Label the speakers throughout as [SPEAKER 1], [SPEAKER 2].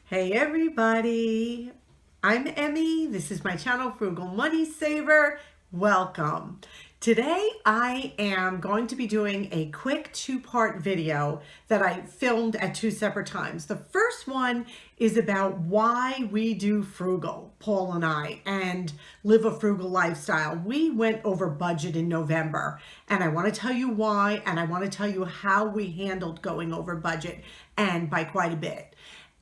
[SPEAKER 1] Hey everybody, I'm Emmy. This is my channel, Frugal Money Saver. Welcome. Today I am going to be doing a quick two-part video that I filmed at two separate times. The first one is about why we do frugal, Paul and I, and live a frugal lifestyle. We went over budget in November, and I want to tell you why, and I want to tell you how we handled going over budget, and by quite a bit.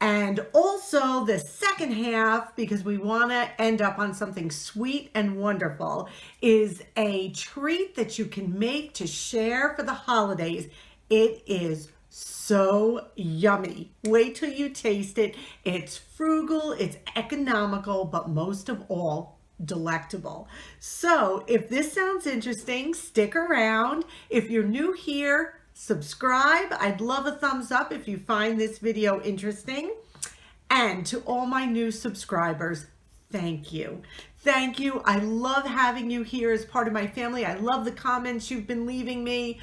[SPEAKER 1] And also the second half, because we want to end up on something sweet and wonderful, is a treat that you can make to share for the holidays. It is so yummy. Wait till you taste it. It's frugal, it's economical, but most of all, delectable. So if this sounds interesting, stick around. If you're new here, subscribe. I'd love a thumbs up if you find this video interesting. And to all my new subscribers, thank you. Thank you. I love having you here as part of my family. I love the comments you've been leaving me.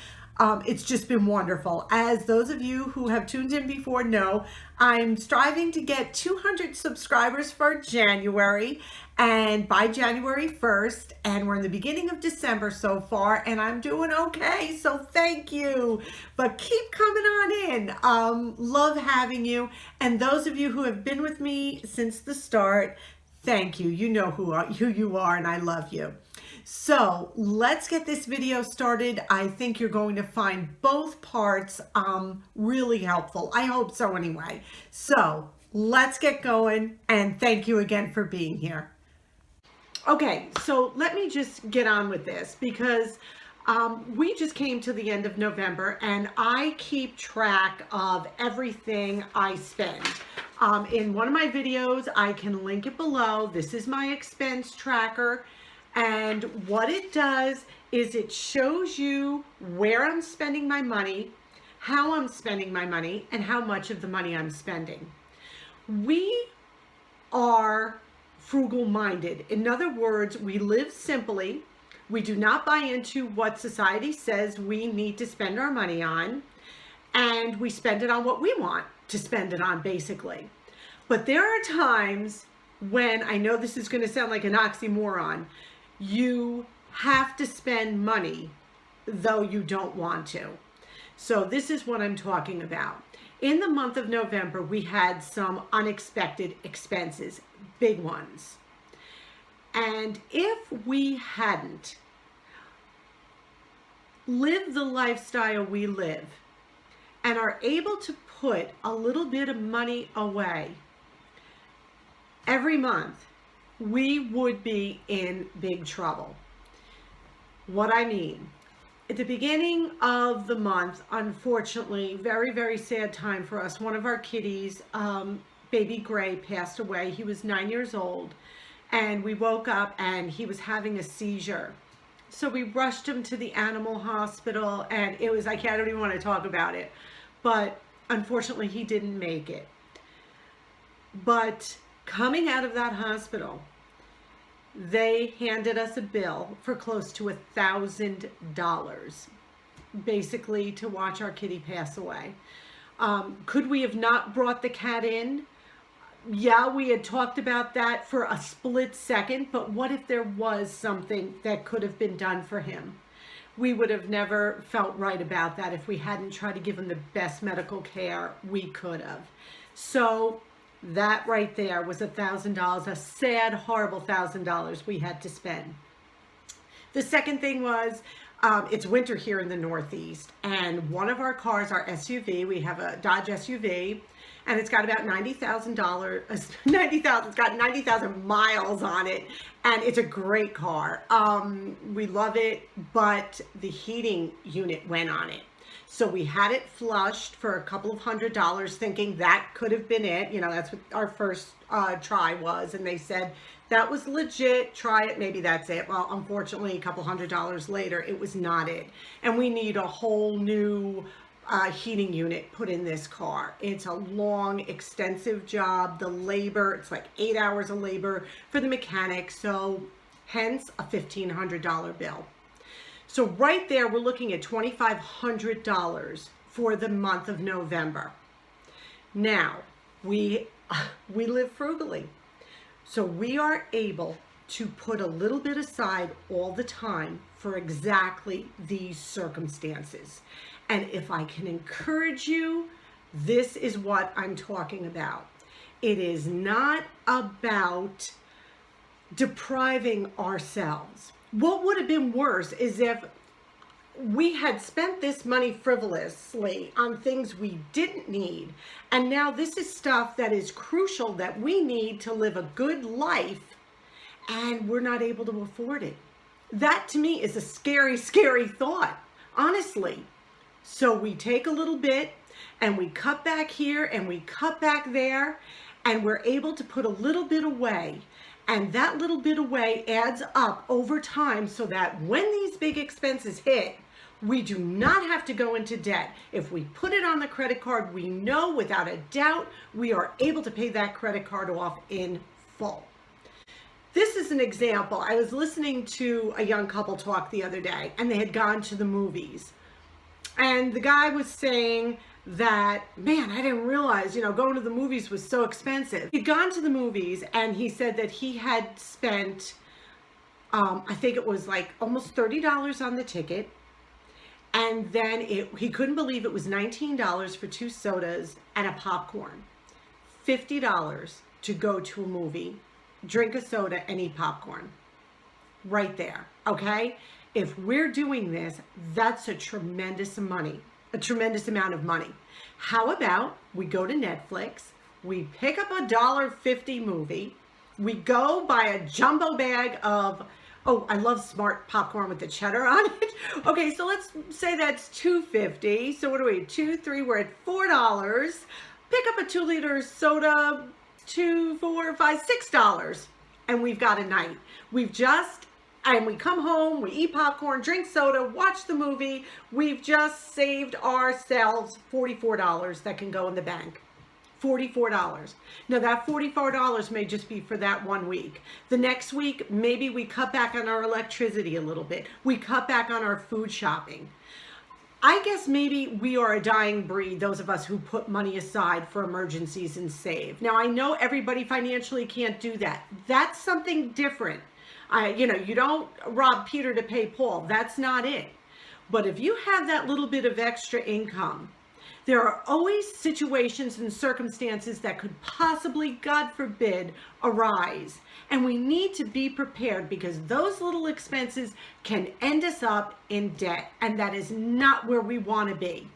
[SPEAKER 1] It's just been wonderful. As those of you who have tuned in before know, I'm striving to get 200 subscribers for January, and by January 1st, and we're in the beginning of December so far, and I'm doing okay, so thank you. But keep coming on in. Love having you. And those of you who have been with me since the start, thank you. You know who you are, and I love you. So let's get this video started. I think you're going to find both parts really helpful. I hope so anyway. So let's get going, and thank you again for being here. Okay, so let me just get on with this because we just came to the end of November, and I keep track of everything I spend. In one of my videos, I can link it below. This is my expense tracker. And what it does is it shows you where I'm spending my money, how I'm spending my money, and how much of the money I'm spending. We are frugal minded. In other words, we live simply. We do not buy into what society says we need to spend our money on, and we spend it on what we want to spend it on, basically. But there are times when, I know this is going to sound like an oxymoron, you have to spend money though you don't want to. So this is what I'm talking about. In the month of November, we had some unexpected expenses, big ones. And if we hadn't lived the lifestyle we live and are able to put a little bit of money away every month, we would be in big trouble. What I mean, at the beginning of the month, unfortunately, very, very sad time for us. One of our kitties, baby Gray, passed away. He was 9 years old, and we woke up and he was having a seizure. So we rushed him to the animal hospital, and it was, I don't even want to talk about it, but unfortunately he didn't make it. But coming out of that hospital, they handed us a bill for close to $1,000, basically to watch our kitty pass away. Could we have not brought the cat in? Yeah, we had talked about that for a split second, but what if there was something that could have been done for him? We would have never felt right about that if we hadn't tried to give him the best medical care we could have. So that right there was $1,000, a sad, horrible $1,000 we had to spend. The second thing was, it's winter here in the Northeast, and one of our cars, our SUV, we have a Dodge SUV, and it's got about it's got 90,000 miles on it, and it's a great car. We love it, but the heating unit went on it. So we had it flushed for a couple of $100s, thinking that could have been it. You know, that's what our first try was. And they said, that was legit, try it, maybe that's it. Well, unfortunately, a couple $100s later, it was not it. And we need a whole new heating unit put in this car. It's a long, extensive job. The labor, it's like 8 hours of labor for the mechanic. So hence a $1,500 bill. So right there, we're looking at $2,500 for the month of November. Now, we we live frugally. So we are able to put a little bit aside all the time for exactly these circumstances. And if I can encourage you, this is what I'm talking about. It is not about depriving ourselves. What would have been worse is if we had spent this money frivolously on things we didn't need, and now this is stuff that is crucial that we need to live a good life, and we're not able to afford it. That to me is a scary, scary thought, honestly. So we take a little bit and we cut back here and we cut back there, and we're able to put a little bit away. And that little bit away adds up over time so that when these big expenses hit, we do not have to go into debt. If we put it on the credit card, we know without a doubt we are able to pay that credit card off in full. This is an example. I was listening to a young couple talk the other day, and they had gone to the movies. And the guy was saying that, man, I didn't realize, going to the movies was so expensive. He'd gone to the movies, and he said that he had spent, I think it was like almost $30 on the ticket. And then he couldn't believe it was $19 for 2 sodas and a popcorn. $50 to go to a movie, drink a soda, and eat popcorn. Right there, okay? If we're doing this, that's a tremendous amount of money. How about we go to Netflix, we pick up a $1.50 movie, we go buy a jumbo bag of, oh, I love Smart popcorn with the cheddar on it. Okay, so let's say that's $2.50. So what are we, 2, 3, we're at $4. Pick up a 2-liter soda, $2, $4, $5, $6. And we've got a night. And we come home, we eat popcorn, drink soda, watch the movie. We've just saved ourselves $44 that can go in the bank. $44. Now that $44 may just be for that 1 week. The next week, maybe we cut back on our electricity a little bit. We cut back on our food shopping. I guess maybe we are a dying breed, those of us who put money aside for emergencies and save. Now I know everybody financially can't do that. That's something different. You don't rob Peter to pay Paul. That's not it. But if you have that little bit of extra income, there are always situations and circumstances that could possibly, God forbid, arise. And we need to be prepared because those little expenses can end us up in debt. And that is not where we want to be.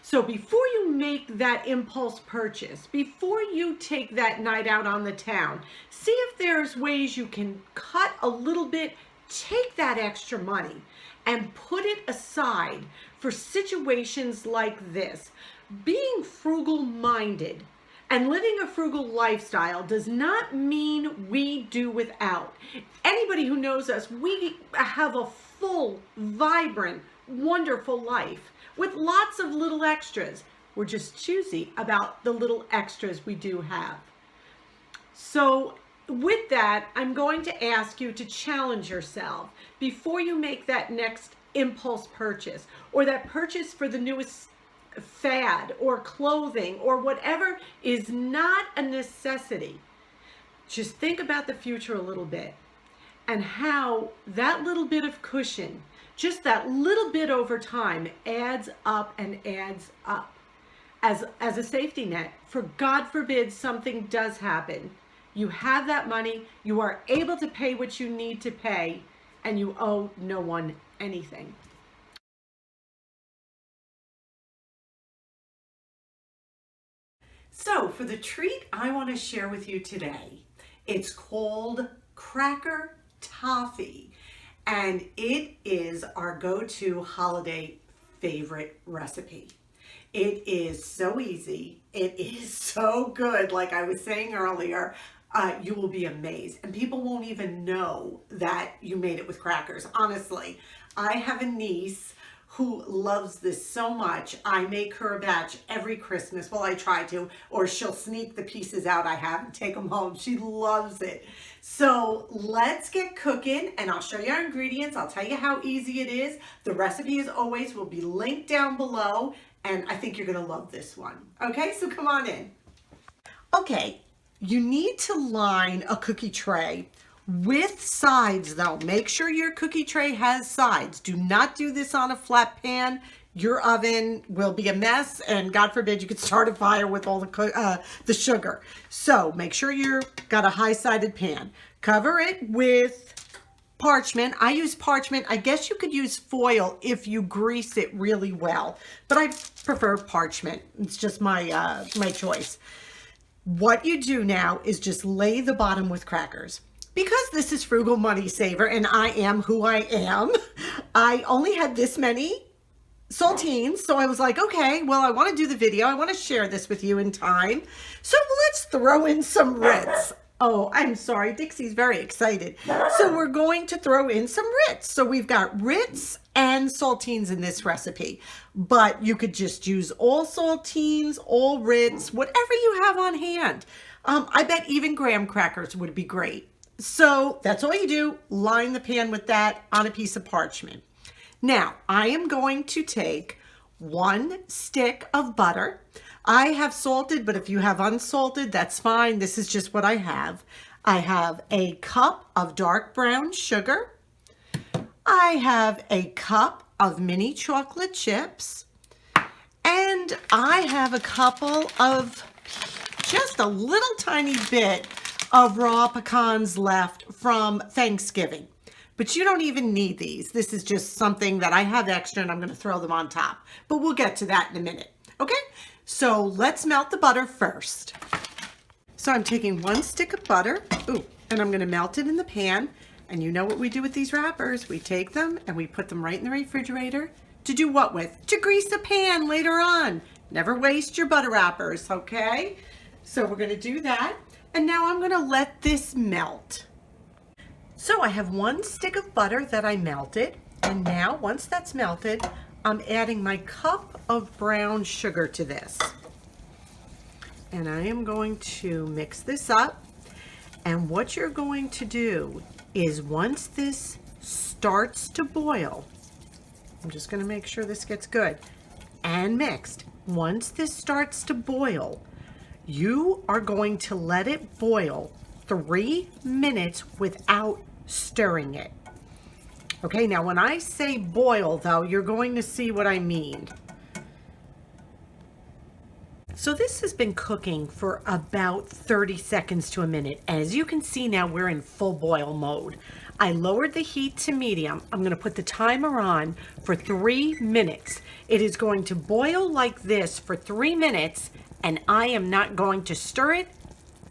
[SPEAKER 1] So before you make that impulse purchase, before you take that night out on the town, see if there's ways you can cut a little bit, take that extra money and put it aside for situations like this. Being frugal-minded and living a frugal lifestyle does not mean we do without. Anybody who knows us, we have a full, vibrant, wonderful life with lots of little extras. We're just choosy about the little extras we do have. So with that, I'm going to ask you to challenge yourself before you make that next impulse purchase or that purchase for the newest fad or clothing or whatever is not a necessity. Just think about the future a little bit and how that little bit of cushion, just that little bit over time, adds up and adds up as a safety net for God forbid something does happen. You have that money, you are able to pay what you need to pay, and you owe no one anything. So for the treat I want to share with you today, it's called Cracker Toffee, and it is our go-to holiday favorite recipe. It is so easy. It is so good. Like I was saying earlier, you will be amazed. And people won't even know that you made it with crackers. Honestly, I have a niece who loves this so much. I make her a batch every Christmas. Well, I try to, or she'll sneak the pieces out I have and take them home. She loves it. So let's get cooking and I'll show you our ingredients. I'll tell you how easy it is. The recipe, as always, will be linked down below. And I think you're gonna love this one. Okay, so come on in. Okay, you need to line a cookie tray with sides though. Make sure your cookie tray has sides. Do not do this on a flat pan. Your oven will be a mess, and God forbid you could start a fire with all the sugar. So make sure you've got a high-sided pan. Cover it with parchment. I use parchment. I guess you could use foil if you grease it really well, but I prefer parchment. It's just my my choice. What you do now is just lay the bottom with crackers. Because this is Frugal Money Saver and I am who I am, I only had this many saltines, so I was like, okay, well, I want to do the video. I want to share this with you in time. So let's throw in some Ritz. Oh, I'm sorry. Dixie's very excited. So we're going to throw in some Ritz. So we've got Ritz and saltines in this recipe, but you could just use all saltines, all Ritz, whatever you have on hand. I bet even graham crackers would be great. So that's all you do. Line the pan with that on a piece of parchment. Now, I am going to take 1 stick of butter. I have salted, but if you have unsalted, that's fine. This is just what I have. I have a cup of dark brown sugar. I have a cup of mini chocolate chips. And I have a couple of, just a little tiny bit of raw pecans left from Thanksgiving. But you don't even need these. This is just something that I have extra and I'm going to throw them on top. But we'll get to that in a minute. Okay, so let's melt the butter first. So I'm taking 1 stick of butter, and I'm going to melt it in the pan. And you know what we do with these wrappers? We take them and we put them right in the refrigerator. To do what with? To grease the pan later on. Never waste your butter wrappers, okay? So we're going to do that. And now I'm going to let this melt. So I have 1 stick of butter that I melted, and now once that's melted, I'm adding my cup of brown sugar to this. And I am going to mix this up, and what you're going to do is once this starts to boil, I'm just going to make sure this gets good and mixed. Once this starts to boil, you are going to let it boil 3 minutes without stirring it. Okay, now when I say boil though, you're going to see what I mean. So this has been cooking for about 30 seconds to a minute. As you can see now, we're in full boil mode. I lowered the heat to medium. I'm going to put the timer on for 3 minutes. It is going to boil like this for 3 minutes, and I am not going to stir it,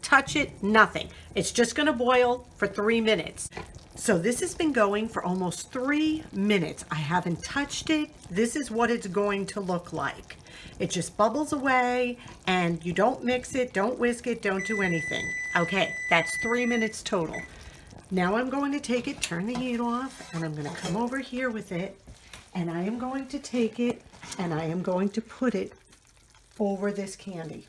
[SPEAKER 1] touch it, nothing. It's just going to boil for 3 minutes. So this has been going for almost 3 minutes. I haven't touched it. This is what it's going to look like. It just bubbles away, and you don't mix it, don't whisk it, don't do anything. Okay, that's 3 minutes total. Now I'm going to take it, turn the heat off, and I'm going to come over here with it, and I am going to take it, and I am going to put it over this candy,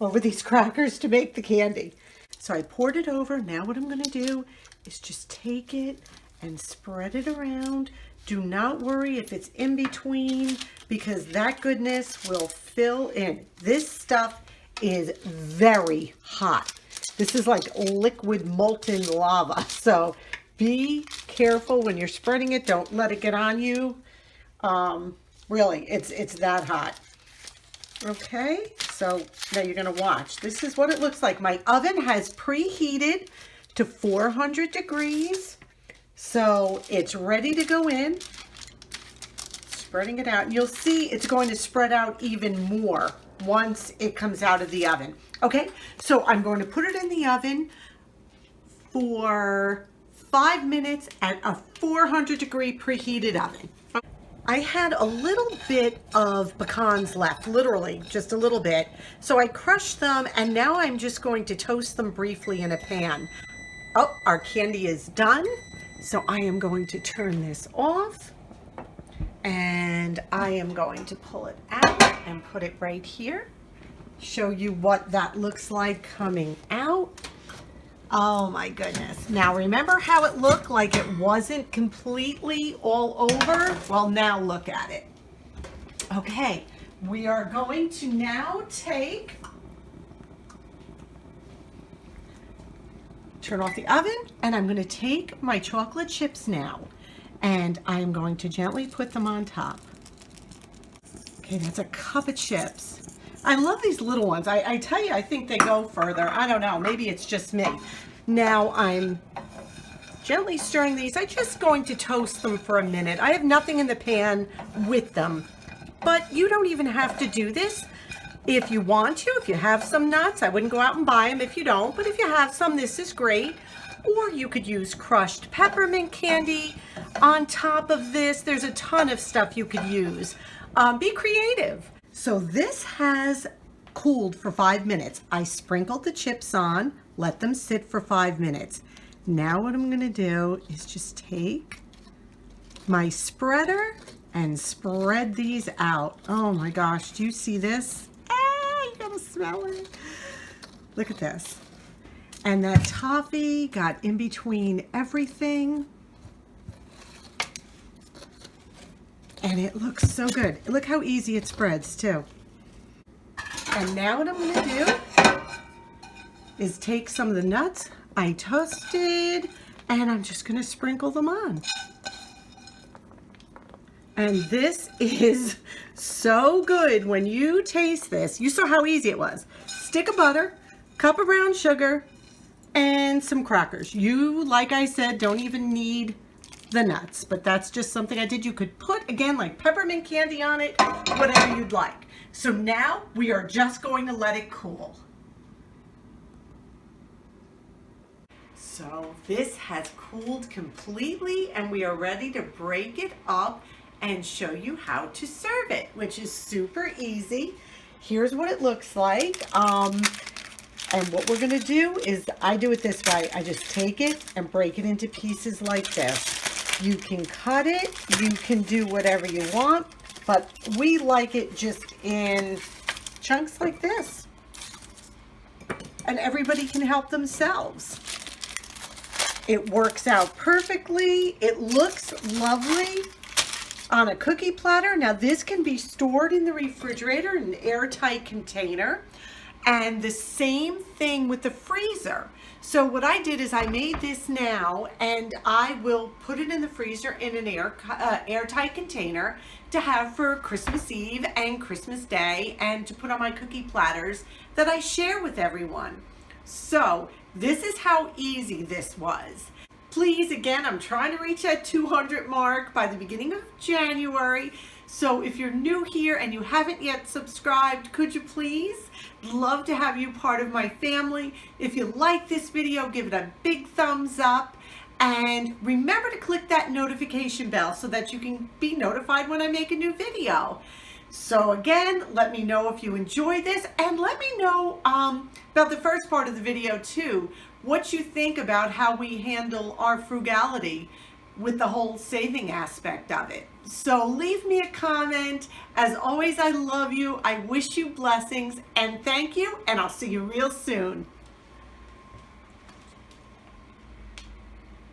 [SPEAKER 1] over these crackers to make the candy. So I poured it over. Now what I'm going to do is just take it and spread it around. Do not worry if it's in between, because that goodness will fill in. This stuff is very hot. This is like liquid molten lava. So be careful when you're spreading it. Don't let it get on you. Really, it's that hot. Okay, so now you're going to watch. This is what it looks like. My oven has preheated to 400 degrees. So it's ready to go in. Spreading it out. And you'll see it's going to spread out even more once it comes out of the oven. Okay, so I'm going to put it in the oven for 5 minutes at a 400 degree preheated oven. I had a little bit of pecans left, literally just a little bit. So I crushed them, and now I'm just going to toast them briefly in a pan. Oh, our candy is done. So I am going to turn this off, and I am going to pull it out and put it right here. Show you what that looks like coming out. Oh my goodness. Now remember how it looked like it wasn't completely all over? Well, now look at it. Okay, we are going to now take turn off the oven, and I'm gonna take my chocolate chips now, and I'm going to gently put them on top. Okay, that's a cup of chips. I love these little ones. I tell you, I think they go further. I don't know, maybe it's just me. Now I'm gently stirring these. I'm just going to toast them for a minute. I have nothing in the pan with them, but you don't even have to do this. If you want to, if you have some nuts, I wouldn't go out and buy them if you don't, but if you have some, this is great. Or you could use crushed peppermint candy on top of this. There's a ton of stuff you could use. Be creative. So this has cooled for 5 minutes. I sprinkled the chips on, let them sit for 5 minutes. Now what I'm gonna do is just take my spreader and spread these out. Oh my gosh, do you see this? You gotta smell it. Look at this. And that toffee got in between everything. And it looks so good. Look how easy it spreads too. And now what I'm gonna do is take some of the nuts I toasted, and I'm just gonna sprinkle them on. And this is so good. When you taste this, you saw how easy it was. Stick of butter, cup of brown sugar, and some crackers. You, like I said, don't even need the nuts, but that's just something I did. You could put, again, like peppermint candy on it, whatever you'd like. So now we are just going to let it cool. So this has cooled completely, and we are ready to break it up and show you how to serve it, which is super easy. Here's what it looks like. And what we're gonna do is, I do it this way. I just take it and break it into pieces like this. You can cut it, you can do whatever you want, but we like it just in chunks like this. And everybody can help themselves. It works out perfectly. It looks lovely on a cookie platter. Now this can be stored in the refrigerator in an airtight container, and the same thing with the freezer. So what I did is I made this now, and I will put it in the freezer in an airtight container to have for Christmas Eve and Christmas Day, and to put on my cookie platters that I share with everyone. So this is how easy this was. Please, again, I'm trying to reach that 200 mark by the beginning of January. So if you're new here and you haven't yet subscribed, could you please? Love to have you part of my family. If you like this video, give it a big thumbs up. And remember to click that notification bell so that you can be notified when I make a new video. So again, let me know if you enjoy this, and let me know about the first part of the video too, what you think about how we handle our frugality with the whole saving aspect of it. So leave me a comment. As always, I love you. I wish you blessings, and thank you, and I'll see you real soon.